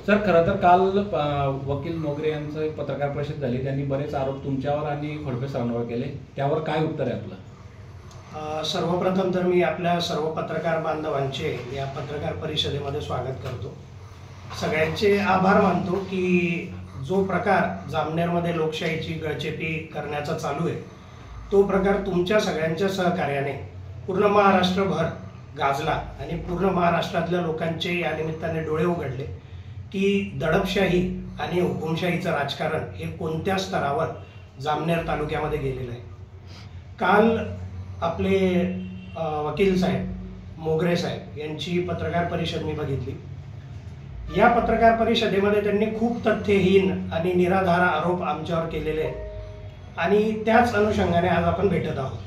Sir, खरं तर काल वकील मोगरे यांचं एक पत्रकार परिषद झाली, त्यांनी बरेच आरोप तुमच्यावर आणि खोडके सरांवर केले, त्यावर काय उत्तर आहे आपलं? सर्वप्रथम तर मी आपल्या सर्व पत्रकार बांधवांचे या पत्रकार परिषदेमध्ये स्वागत करतो। सगळ्यांचे आभार मानतो की जो प्रकार जामनेरमध्ये लोकशाहीची गळचेपी करण्याचा चालू आहे तो प्रकार तुमच्या सगळ्यांच्या सहकार्याने पूर्ण महाराष्ट्रभर गाजला आणि पूर्ण महाराष्ट्रातल्या लोकांचे या निमित्ताने डोळे उघडले की दडपशाही आणि हुकुमशाहीचं राजकारण हे कोणत्या स्तरावर जामनेर तालुक्यामध्ये गेलेलं आहे। काल आपले वकील साहेब मोगरे साहेब यांची पत्रकार परिषद मी बघितली। या पत्रकार परिषदेमध्ये त्यांनी खूप तथ्यहीन आणि निराधार आरोप आमच्यावर केलेले आहेत आणि त्याच अनुषंगाने आज आपण भेटत आहोत।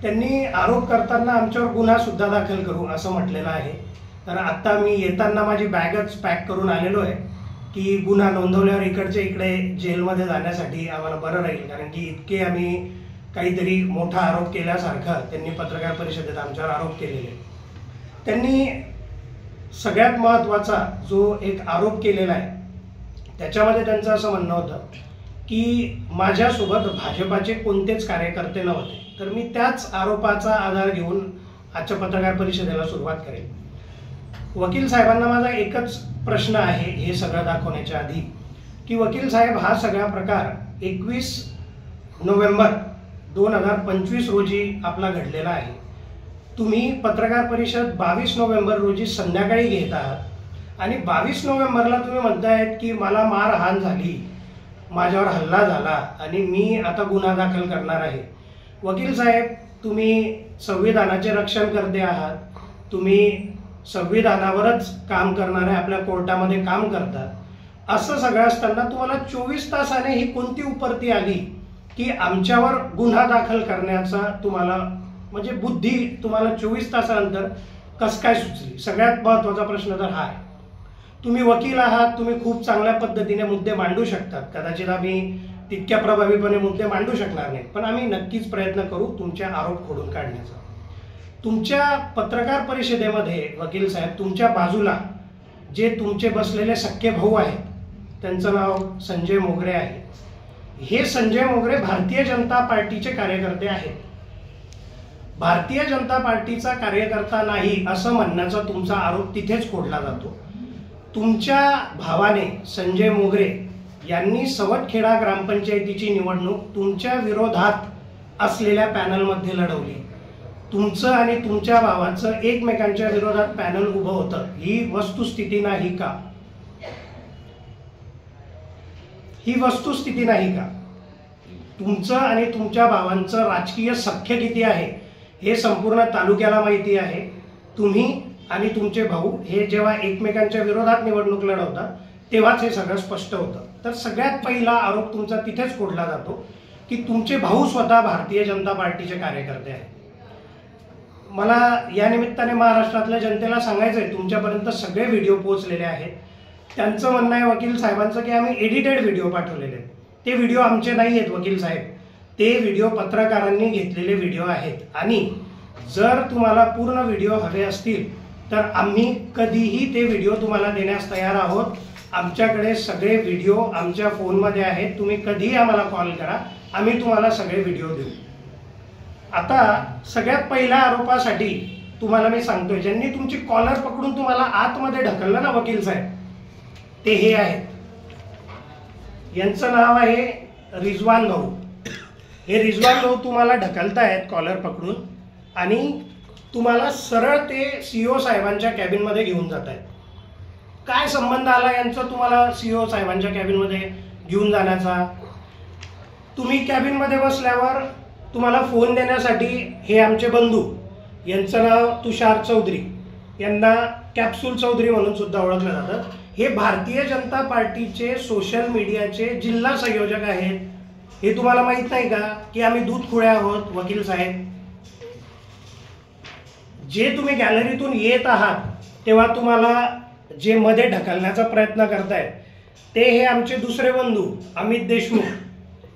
त्यांनी आरोप करताना आमच्यावर गुन्हा सुद्धा दाखल करू असं म्हटलेलं आहे। तर आता मी येताना माझी बॅगच पॅक करून आलेलो आहे की गुन्हा नोंदवल्यावर इकडच्या इकडे जेलमध्ये जाण्यासाठी आम्हाला बरं राहील, कारण की इतके आम्ही काहीतरी मोठा आरोप केल्यासारखा त्यांनी पत्रकार परिषदेत आमच्यावर आरोप केलेले। त्यांनी सगळ्यात महत्त्वाचा जो एक आरोप केलेला आहे त्याच्यामध्ये त्यांचं असं म्हणणं होतं की माझ्यासोबत भाजपाचे कोणतेच कार्यकर्ते नव्हते। तर मी त्याच आरोपाचा आधार घेऊन आजच्या पत्रकार परिषदेला सुरुवात करेन। वकील साहेबांना माझा एकच प्रश्न आहे हे सगळं दाखवण्याच्या आधी की वकील साहेब, हा सगळा प्रकार 21 नोव्हेंबर 2025 रोजी आपला घडलेला आहे। तुम्ही पत्रकार परिषद 22 नोव्हेंबर रोजी संध्याकाळी घेत आहात आणि 22 नोव्हेंबरला तुम्ही म्हणतायत की मला मारहाण झाली, माझ्यावर हल्ला झाला आणि मी आता गुन्हा दाखल करणार आहे। वकील साहेब, तुम्ही संविधानाचे रक्षण करते आहात, तुम्ही संविधानावरच काम करणारे आपल्या कोर्टामध्ये काम करतात। असं सगळं असताना तुम्हाला 24 तासाने ही कोणती उपरती आली की आमच्यावर गुन्हा दाखल करण्याचा तुम्हाला म्हणजे बुद्धी तुम्हाला 24 तासानंतर कसं काय सुचली? सगळ्यात महत्त्वाचा प्रश्न तर हा आहे। तुम्ही वकील आहात, तुम्ही खूप चांगल्या पद्धतीने मुद्दे मांडू शकतात, कदाचित आम्ही तितक्या प्रभावीपणे मुद्दे मांडू शकणार नाही, पण आम्ही नक्कीच प्रयत्न करू तुमचे आरोप खोडून काढण्याचा। तुमच्या पत्रकार परिषदेमध्ये वकील साहेब तुमच्या बाजूला जे तुमचे बसलेले सख्खे भाऊ आहेत त्यांचं नाव संजय मोगरे आहे। हे संजय मोगरे भारतीय जनता पार्टीचे कार्यकर्ते आहेत। भारतीय जनता पार्टीचा कार्यकर्ता नाही असं म्हणण्याचा तुमचा आरोप तिथेच खोडला जातो। तुमच्या भावाने संजय मोगरे यांनी सवतखेडा ग्रामपंचायतीची निवडणूक तुमच्या विरोधात असलेल्या पॅनलमध्ये लढवली। तुमचं आणि तुमच्या भावाचं एकमेकांच्या विरोधात पॅनल उभं होतं, ही वस्तुस्थिती नाही का? ही वस्तुस्थिती नाही का? तुमचं आणि तुमच्या भावांचं राजकीय सख्य किती आहे हे संपूर्ण तालुक्याला माहिती आहे। तुम्ही आणि तुमचे भाऊ हे जेव्हा एकमेकांच्या विरोधात निवडणूक लढवतात तेव्हाच हे सगळं स्पष्ट होतं। तर सगळ्यात पहिला आरोप तुमचा तिथेच खोडला जातो की तुमचे भाऊ स्वतः भारतीय जनता पार्टीचे कार्यकर्ते आहेत। मला या निमित्ताने महाराष्ट्रातल्या जनतेला सांगायचं आहे, तुमच्यापर्यंत सगळे व्हिडिओ पोहोचलेले आहेत। त्यांचं म्हणणं आहे वकील साहेबांचं की आम्ही एडिटेड व्हिडिओ पाठवलेले आहेत। ते व्हिडिओ आमचे नाही आहेत वकील साहेब, ते व्हिडिओ पत्रकारांनी घेतलेले व्हिडिओ आहेत आणि जर तुम्हाला पूर्ण व्हिडिओ हवे असतील तर आम्ही कधीही ते व्हिडिओ तुम्हाला देण्यास तयार आहोत। आमच्याकडे सगळे व्हिडिओ आमच्या फोनमध्ये आहेत, तुम्ही कधीही आम्हाला कॉल करा, आम्ही तुम्हाला सगळे व्हिडिओ देऊ। आता सगळ्यात पहिल्या आरोपासाठी तुम्हाला मी सांगतोय, ज्यांनी तुमची कॉलर पकडून तुम्हाला आतमध्ये ढकललं ना वकील साहेब, ते हे आहेत। यांचं नाव आहे रिजवान भाऊ। हे रिजवान भाऊ तुम्हाला ढकलतायत कॉलर पकडून आणि तुम्हाला सरळ ते सीओ साहेबांच्या कॅबिनमध्ये घेऊन जात आहेत। काय संबंध आला यांचा तुम्हाला सीओ साहेबांच्या कॅबिनमध्ये घेऊन जाण्याचा? तुम्ही कॅबिनमध्ये बसल्यावर तुम्हाला फोन देण्यासाठी हे आमचे बंधू, यांचं नाव तुषार चौधरी, यांना कॅप्सूल चौधरी म्हणून सुद्धा ओळखलं जातं, हे भारतीय जनता पार्टीचे सोशल मीडियाचे जिल्हा संयोजक आहेत। हे तुम्हाला माहित नाही का की आम्ही दूध खुळे आहोत? वकील साहेब, जे तुम्ही गॅलरीतून येत आहात तेव्हा तुम्हाला जे मध्ये ढकलण्याचा प्रयत्न करतायत ते हे आमचे दुसरे बंधू अमित देशमुख,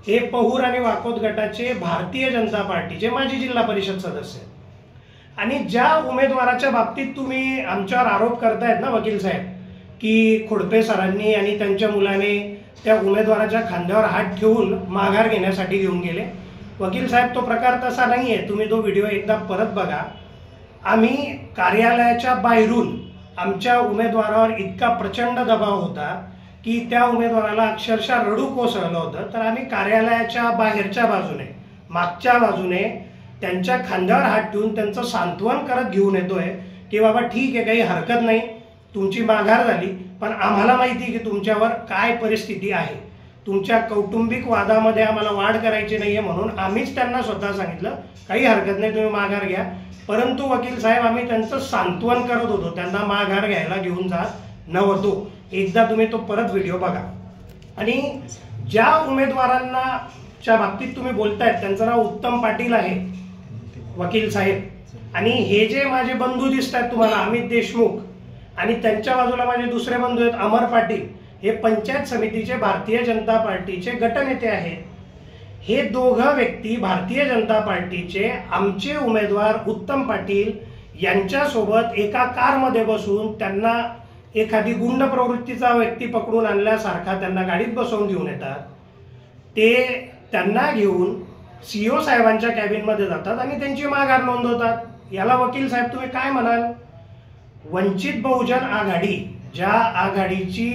हे पहूर आणि वाकोद गटाचे भारतीय जनता पार्टीचे माजी जिल्हा परिषद सदस्य। आणि ज्या उमेदवाराच्या बाबतीत तुम्ही आमच्यावर आरोप करतायत ना वकील साहेब, की खोडपे सरांनी आणि त्यांच्या मुलाने त्या उमेदवाराच्या खांद्यावर हात ठेवून माघार घेण्यासाठी घेऊन गेले. वकील साहेब, तो प्रकार तसा नाही आहे. तुम्ही तो व्हिडिओ एकदा परत बघा. आम्ही कार्यालयाच्या बाहेरून आमच्या उमेदवारावर इतका प्रचंड दबाव होता की त्या उमेदवाराला अक्षरशः रडू कोसळलं होतं. तर आम्ही कार्यालयाच्या बाहेरच्या बाजूने, मागच्या बाजूने त्यांच्या खांद्यावर हात ठेवून त्यांचं सांत्वन करत घेऊन येतोय की बाबा ठीक आहे, काही हरकत नाही, तुमची माघार झाली, पण आम्हाला माहिती की तुमच्यावर काय परिस्थिती आहे. तुमच्या कौटुंबिक वादामध्ये आम्हाला वाढ करायची नाहीये, म्हणून आम्हीच त्यांना स्वतः सांगितलं काही हरकत नाही, तुम्ही माघार घ्या. परंतु वकील साहेब, आम्ही त्यांचं सांत्वन करत होतो, त्यांना माघार घ्यायला घेऊन जात नव्हतो. एकदा तुम्ही तो परत व्हिडिओ बघा. आणि ज्या उमेदवारांना च्या बाबतीत तुम्ही बोलतायत त्यांचं नाव उत्तम पाटील आहे वकील साहेब. आणि हे जे माझे बंधू दिसत आहेत तुम्हाला, अमित देशमुख, आणि त्यांच्या बाजूला माझे दुसरे बंधू आहेत अमर पाटील, हे पंचायत समितीचे भारतीय जनता पार्टीचे गटनेते आहेत. हे दोघं व्यक्ती भारतीय जनता पार्टीचे आमचे उमेदवार उत्तम पाटील यांच्यासोबत एका कारमध्ये बसून त्यांना एखादी गुंड प्रवृत्तीचा व्यक्ती पकडून आणल्यासारखा त्यांना गाडीत बसवून घेऊन येतात. ते त्यांना घेऊन CEO साहेबांच्या कॅबिनमध्ये जातात आणि त्यांची माघार नोंदवतात. याला वकील साहेब तुम्ही काय म्हणाल? वंचित बहुजन आघाडी, ज्या आघाडीची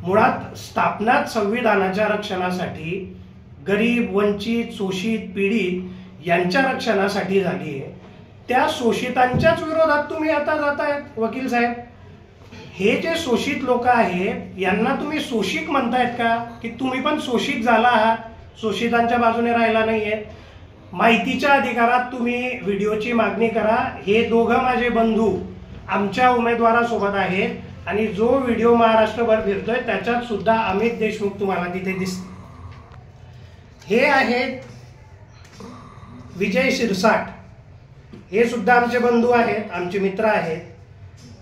मुळात स्थापनाच संविधानाच्या रक्षणासाठी, गरीब, वंचित, शोषित, पीडित यांच्या रक्षणासाठी झाली आहे, त्या शोषितांच्याच विरोधात तुम्ही आता जातायत वकील साहेब. हे जे शोषित लोक आहेत यांना तुम्ही शोषित म्हणतायत का? की तुम्ही पण शोषित झाला आहात, शोषितांच्या बाजूने राहिला नाहीये? माहितीच्या अधिकारात तुम्ही व्हिडिओची मागणी करा. हे दोघं माझे बंधू आमच्या उमेदवारासोबत आहेत आणि जो व्हिडिओ महाराष्ट्रभर फिरतोय त्याच्यात सुद्धा अमित देशमुख तुम्हाला तिथे दिसते. हे आहेत विजय शिरसाट, हे सुद्धा आमचे बंधू आहेत, आमचे मित्र आहेत.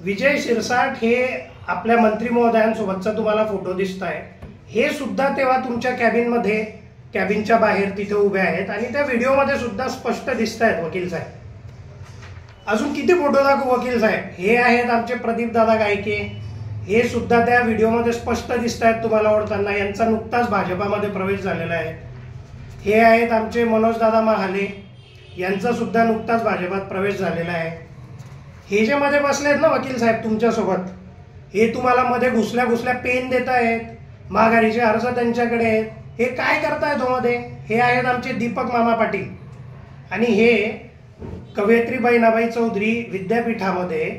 विजय शिरसाट हे आपल्या मंत्री महोदयांसोबतचा तुम्हाला फोटो दिसत आहे. हे सुद्धा तेव्हा तुमच्या कॅबिनमध्ये, कॅबिनच्या बाहेर तिथे उभे आहेत आणि त्या व्हिडिओमध्ये सुद्धा स्पष्ट दिसत आहेत वकील साहेब. अजून किती फोटो दाखवू वकील साहेब? हे आहेत आमचे प्रदीप दादा गायके, हे सुद्धा त्या व्हिडिओमध्ये स्पष्ट दिसत आहेत तुम्हाला ओळखताना. यांचा नुकताच भाजपामध्ये प्रवेश झालेला आहे. हे आहेत आमचे मनोज दादा महाले, यांचा सुद्धा नुकताच भाजपात प्रवेश झालेला आहे. हे जे मध्ये बसलेत ना वकील साहेब तुमच्यासोबत, हे तुम्हाला मध्ये घुसल्या घुसल्या पेन देत आहेत, माघारीचे अर्ज त्यांच्याकडे आहेत. हे काय करतायत हो मध्ये? हे आहेत आमचे दीपक मामा पाटील आणि हे कवयित्री बहिणाबाई चौधरी विद्यापीठामध्ये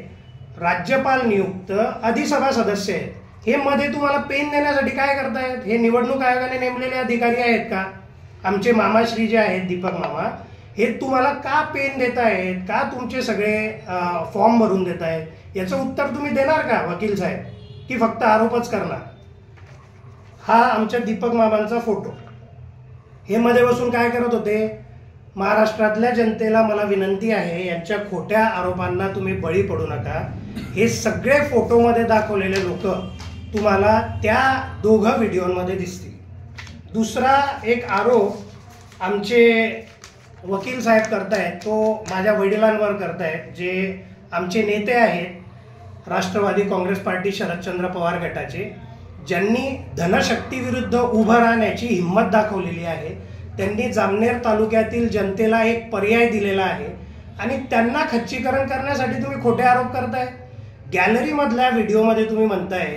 राज्यपाल नियुक्त अधिसभा सदस्य आहेत. हे मध्ये तुम्हाला पेन देण्यासाठी काय करतायत? हे निवडणूक आयोगाने नेमलेले अधिकारी आहेत का? आमचे मामाश्री जे आहेत दीपक मामा, हे तुम्हाला का पेन देत आहेत, का तुमचे सगळे फॉर्म भरून देत आहेत? याचं उत्तर तुम्ही देणार का वकील साहेब, की फक्त आरोपच करणार? हा आमच्या दीपक मामांचा फोटो. हे मध्ये बसून काय करत होते? महाराष्ट्रातल्या जनतेला मला विनंती आहे, यांच्या खोट्या आरोपांना तुम्ही बळी पडू नका. हे सगळे फोटोमध्ये दाखवलेले लोक तुम्हाला त्या दोघं व्हिडिओमध्ये दिसतील. दुसरा एक आरोप आमचे वकील साहेब करतायत, तो माझ्या वडिलांवर करतायत, जे आमचे नेते आहेत राष्ट्रवादी काँग्रेस पार्टी शरदचंद्र पवार गटाचे, ज्यांनी धनशक्ती विरुद्ध उभं राहण्याची हिंमत दाखवलेली आहे. त्यांनी जामनेर तालुक्यातील जनतेला एक पर्याय दिलेला आहे आणि त्यांना खच्चीकरण करण्यासाठी तुम्ही खोटे आरोप करताय. गॅलरीमधल्या व्हिडिओमध्ये तुम्ही म्हणताय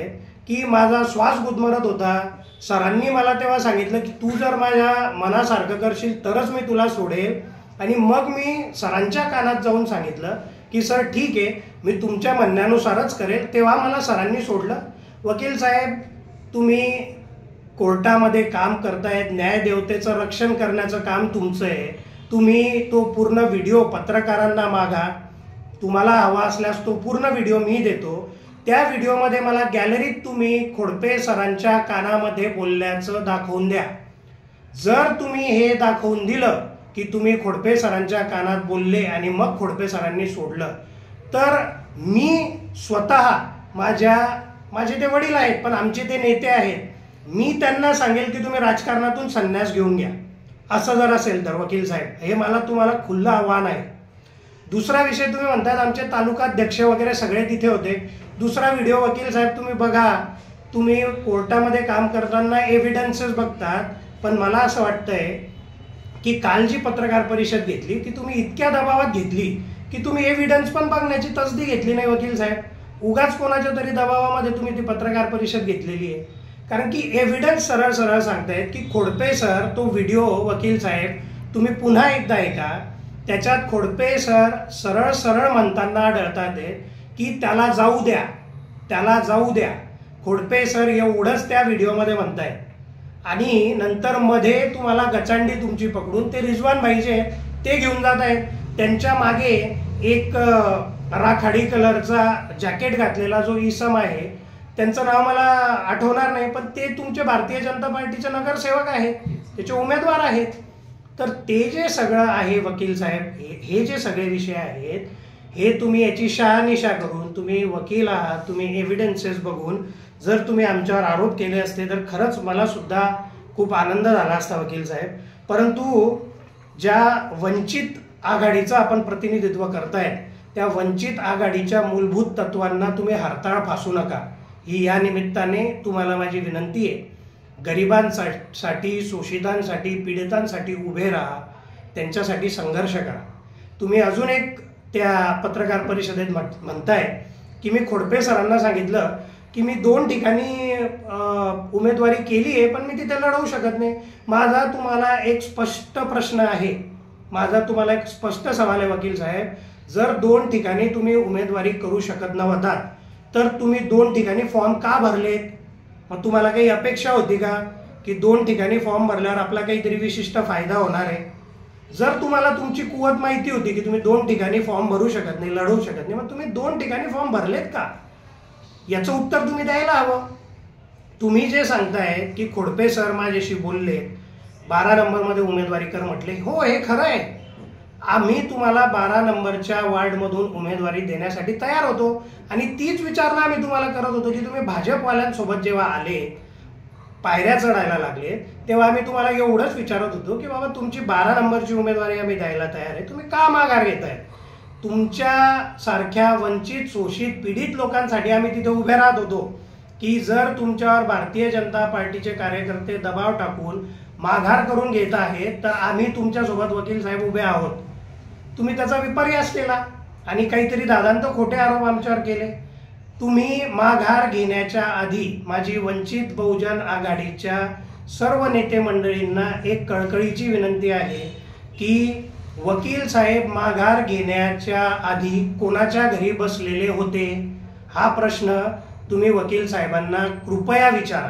की माझा श्वास गुदमरत होता, सरांनी मला तेव्हा सांगितलं की तू जर माझ्या मनासारखं करशील तरच मी तुला सोडेल, आणि मग मी सरांच्या कानात जाऊन सांगितलं की सर ठीक आहे, मी तुमच्या म्हणण्यानुसारच करेल, तेव्हा मला सरांनी सोडलं. वकील साहेब, तुम्ही कोर्टामध्ये काम करतायत, न्यायदेवतेचं रक्षण करण्याचं काम तुमचं आहे. तुम्ही तो पूर्ण व्हिडिओ पत्रकारांना मागा, तुम्हाला हवा असल्यास तो पूर्ण व्हिडिओ मी देतो. त्या व्हिडिओमध्ये मला गॅलरीत तुम्ही खोडपे सरांच्या कानामध्ये बोलल्याचं दाखवून द्या. जर तुम्ही हे दाखवून दिलं की तुम्ही खोडपे सरांच्या कानात बोलले आणि मग खोडपे सरांनी सोडलं, तर मी स्वतः माझे ते वडील आहेत पण आमचे ते नेते आहेत, मी त्यांना सांगेल की तुम्ही राजकारणातून संन्यास घेऊन घ्या. असं जर असेल तर वकील साहेब, हे मला तुम्हाला खुलं आव्हान आहे. दुसरा विषय, तुम्ही म्हणतात आमचे तालुकाध्यक्ष वगैरे सगळे तिथे होते. दुसरा व्हिडिओ वकील साहेब तुम्ही बघा, तुम्ही कोर्टामध्ये काम करताना एव्हिडन्सेस बघतात, पण मला असं वाटतंय की काल जी पत्रकार परिषद घेतली ती तुम्ही इतक्या दबावात घेतली की तुम्ही एव्हिडन्स पण बघण्याची तसदी घेतली नाही वकील साहेब. उगाच कोणाच्या तरी दबावामध्ये तुम्ही ती पत्रकार परिषद घेतलेली आहे. कारण की एव्हिडन्स सरळ सरळ सांगतायत की खोडपे सर, तो व्हिडिओ वकील साहेब तुम्ही पुन्हा एकदा ऐका, त्याच्यात खोडपे सर सरळ सरळ म्हणताना आढळतात की त्याला जाऊ द्या, त्याला जाऊ द्या. खोडपे सर एवढंच त्या व्हिडिओमध्ये म्हणतायत. आणि नंतर मध्ये तुम्हाला गचांडी तुमची पकडून ते रिजवान भाई जे ते घेऊन जात आहेत. त्यांच्या मागे एक राखाडी कलरचा जॅकेट घातलेला जो इसम आहे, त्यांचं नाव मला आठवणार नाही, पण ते तुमचे भारतीय जनता पार्टीचे नगरसेवक आहेत, त्याचे उमेदवार आहेत. तर ते जे सगळं आहे वकील साहेब, हे जे सगळे विषय आहेत, हे तुम्ही याची शहानिशा करून, तुम्ही वकील आहात, तुम्ही एव्हिडन्सेस बघून जर तुम्ही आमच्यावर आरोप केले असते तर खरंच मला सुद्धा खूप आनंद झाला असता वकील साहेब. परंतु ज्या वंचित आघाडीचं आपण प्रतिनिधित्व करतायत, त्या वंचित आघाडीच्या मूलभूत तत्वांना तुम्ही हरताळ फासू नका, ही या निमित्ताने तुम्हाला माझी विनंती आहे. गरिबांसाठी, शोषितांसाठी, पीडितांसाठी उभे राहा, त्यांच्यासाठी संघर्ष करा. तुम्ही अजून एक त्या पत्रकार परिषदेत म्हणताय की मी खोडपे सरांना सांगितलं की मी 2 ठिकाणी उमेदवारी केली आहे, पण मी तिथे लढवू शकत नाही. माझा तुम्हाला एक स्पष्ट प्रश्न आहे, माझा तुम्हाला एक स्पष्ट सवाल आहे वकील साहेब, जर 2 ठिकाणी तुम्ही उमेदवारी करू शकत नव्हतात तर तुम्ही 2 ठिकाणी फॉर्म का भरलेत? मग तुम्हाला काही अपेक्षा होती का की 2 ठिकाणी फॉर्म भरल्यावर आपला काहीतरी विशिष्ट फायदा होणार आहे? जर तुम्हाला तुमची कुवत माहिती होती की तुम्ही 2 ठिकाणी फॉर्म भरू शकत नाही, लढवू शकत नाही, मग तुम्ही 2 ठिकाणी फॉर्म भरलेत का? याचं उत्तर तुम्ही द्यायला हवं. तुम्ही जे सांगताय की खोडपे सर माझ्याशी बोलले, 12 नंबरमध्ये उमेदवारी कर म्हटले, हो हे खरं आहे. आम्ही तुम्हाला 12 नंबरच्या वार्डमधून उमेदवारी देण्यासाठी तयार होतो आणि तीच विचारणा आम्ही तुम्हाला करत होतो की तुम्ही भाजपवाल्यांसोबत जेव्हा आले, पायऱ्या चढायला लागले, तेव्हा आम्ही तुम्हाला एवढंच विचारत होतो की बाबा तुमची 12 नंबरची उमेदवारी आम्ही द्यायला तयार आहे, तुम्ही का माघार घेताय? तुमच्या सारख्या वंचित, शोषित, पीडित लोकांसाठी आम्ही तिथे उभे राहत होतो की जर तुमच्यावर भारतीय जनता पार्टीचे कार्यकर्ते दबाव टाकून माघार करून घेत आहेत तर आम्ही तुमच्यासोबत वकील साहेब उभे आहोत. तुम्ही त्याचा विपर्यास केला आणि काहीतरी दादांत खोटे आरोप आमच्यावर केले. तुम्ही माघार घेण्याच्या आधी माझी वंचित बहुजन आघाडीच्या सर्व नेते मंडळींना एक कळकळीची विनंती आहे की वकील साहेब माघार घेण्याच्या आधी कोणाच्या घरी बसलेले होते, हा प्रश्न तुम्ही वकील साहेबांना कृपया विचारा.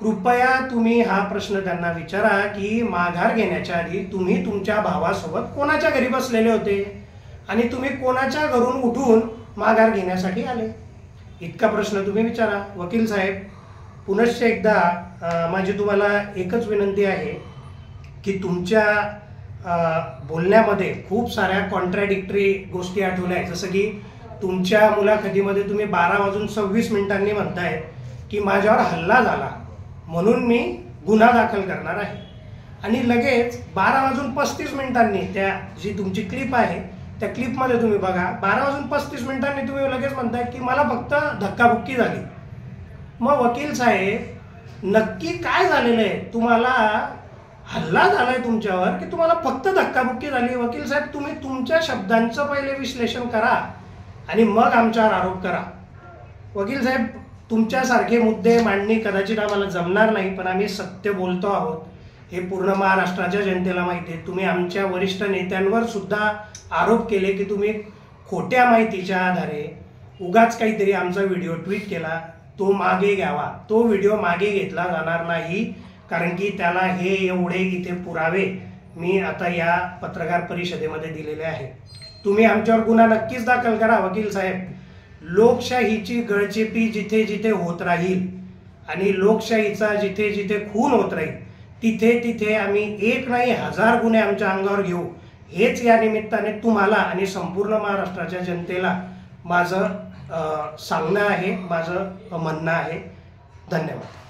कृपया तुम्ही हा प्रश्न त्यांना विचारा की माघार घेण्याच्या आधी तुम्ही तुमच्या भावासोबत कोणाच्या घरी बसलेले होते आणि तुम्ही कोणाच्या घरून उठून माघार घेण्यासाठी आले. इतका प्रश्न तुम्ही विचारा. वकील साहेब, पुनश्च एकदा माझी तुम्हाला एकच विनंती आहे की तुमच्या बोलण्यामध्ये खूप साऱ्या कॉन्ट्रॅडिक्टरी गोष्टी आठवल्या आहेत. जसं की तुमच्या मुलाखतीमध्ये तुम्ही 12:26 म्हणताय की माझ्यावर हल्ला झाला म्हणून मी गुन्हा दाखल करणार आहे, आणि लगेच 12:35 त्या जी तुमची क्लिप आहे त्या क्लिपमध्ये तुम्ही बघा, 12:35 तुम्ही लगेच म्हणताय की मला फक्त धक्काबुक्की झाली. मग वकील साहेब, नक्की काय झालेलं आहे? तुम्हाला हल्ला झालाय तुमच्यावर की तुम्हाला फक्त धक्काबुक्की झाली? वकील साहेब, तुम्ही तुमच्या शब्दांचं पहिले विश्लेषण करा आणि मग आमच्यावर आरोप करा. वकील साहेब, तुमच्यासारखे मुद्दे मांडणी कदाचित आम्हाला जमणार नाही, पण आम्ही सत्य बोलतो आहोत हे पूर्ण महाराष्ट्राच्या जनतेला माहिती आहे. तुम्ही आमच्या वरिष्ठ नेत्यांवर सुद्धा आरोप केले की तुम्ही खोट्या माहितीच्या आधारे उगाच काहीतरी आमचा व्हिडिओ ट्विट केला, तो मागे घ्यावा. तो व्हिडिओ मागे घेतला जाणार नाही, कारण की त्याला हे एवढे इथे पुरावे मी आता या पत्रकार परिषदेमध्ये दिलेले आहे. तुम्ही आमच्यावर गुन्हा नक्कीच दाखल करा. वकील साहेब, लोकशाहीची गळचेपी जिथे जिथे होत राहील आणि लोकशाहीचा जिथे जिथे खून होत राहील तिथे तिथे आम्ही 1 नाही 1000 गुन्हे आमच्या अंगावर घेऊ, हेच या निमित्ताने तुम्हाला आणि संपूर्ण महाराष्ट्राच्या जनतेला माझं सांगणं आहे, माझं म्हणणं आहे. धन्यवाद.